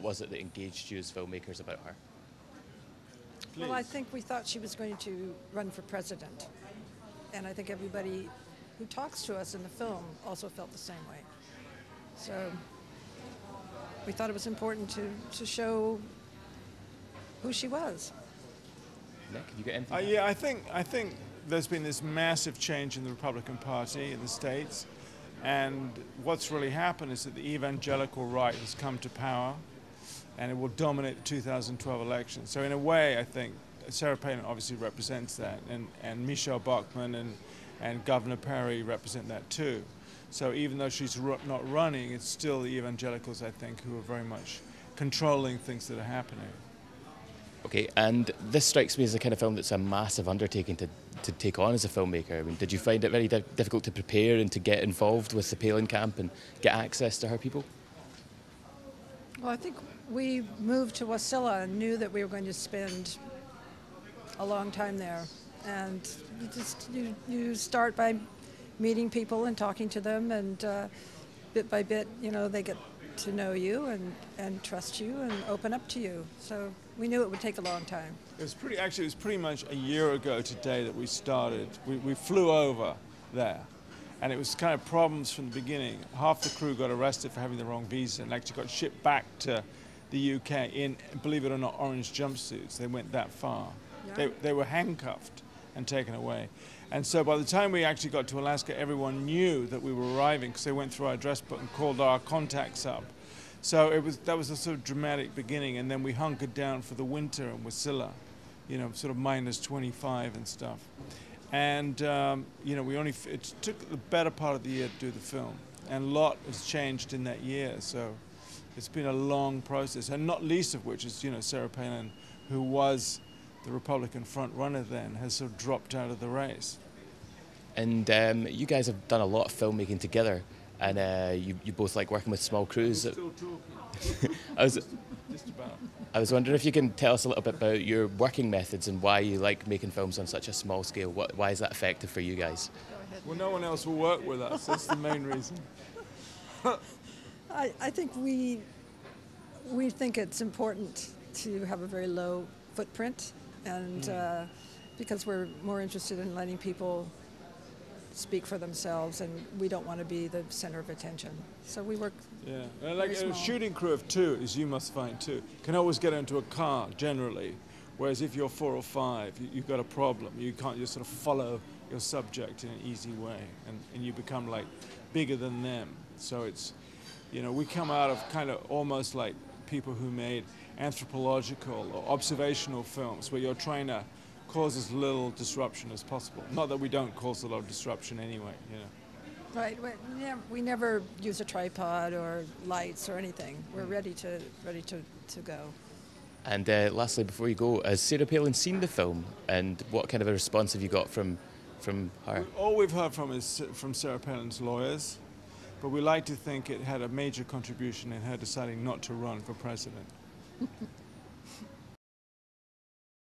what was it that engaged you as filmmakers about her? Please. Well, I think we thought she was going to run for president. And I think everybody who talks to us in the film also felt the same way. So we thought it was important to show who she was. Nick, have you got anything? Yeah, I think there's been this massive change in the Republican Party in the States. And what's really happened is that the evangelical right has come to power, and it will dominate the 2012 election. So in a way, I think Sarah Palin obviously represents that, and Michelle Bachmann and Governor Perry represent that too. So even though she's not running, it's still the evangelicals, I think, who are very much controlling things that are happening. Okay, and this strikes me as the kind of film that's a massive undertaking to take on as a filmmaker. I mean, did you find it very difficult to prepare and to get involved with the Palin camp and get access to her people? Well, I think we moved to Wasilla and knew that we were going to spend a long time there. And you start by meeting people and talking to them, and bit by bit, they get to know you and trust you and open up to you. So we knew it would take a long time. It was pretty much a year ago today that we started. We flew over there, and it was kind of problems from the beginning. Half the crew got arrested for having the wrong visa and actually got shipped back to the UK in, believe it or not, orange jumpsuits. They went that far. Yeah. They were handcuffed and taken away. And so by the time we actually got to Alaska, everyone knew that we were arriving because they went through our address book and called our contacts up. So that was a sort of dramatic beginning, and then we hunkered down for the winter in Wasilla, sort of minus 25 and stuff. And it took the better part of the year to do the film, and a lot has changed in that year. So it's been a long process, and not least of which is Sarah Palin, who was the Republican front runner then, has sort of dropped out of the race. And you guys have done a lot of filmmaking together, and you both like working with small crews. We're still talking. Just about. I was wondering if you can tell us a little bit about your working methods and why you like making films on such a small scale. Why is that effective for you guys? Well, no one else will work with us. That's the main reason. I think we think it's important to have a very low footprint, and because we're more interested in letting people speak for themselves, and we don't want to be the center of attention. So we work. Yeah, like a shooting crew of 2, as you must find too, can always get into a car generally. Whereas if you're 4 or 5, you've got a problem. You can't just sort of follow your subject in an easy way, and you become like bigger than them. So it's, we come out of kind of almost like people who made anthropological or observational films where you're trying to cause as little disruption as possible. Not that we don't cause a lot of disruption anyway, Right. We never use a tripod or lights or anything. We're ready to go. And lastly, before you go, has Sarah Palin seen the film, and what kind of a response have you got from her? All we've heard is from Sarah Palin's lawyers, but we like to think it had a major contribution in her deciding not to run for president.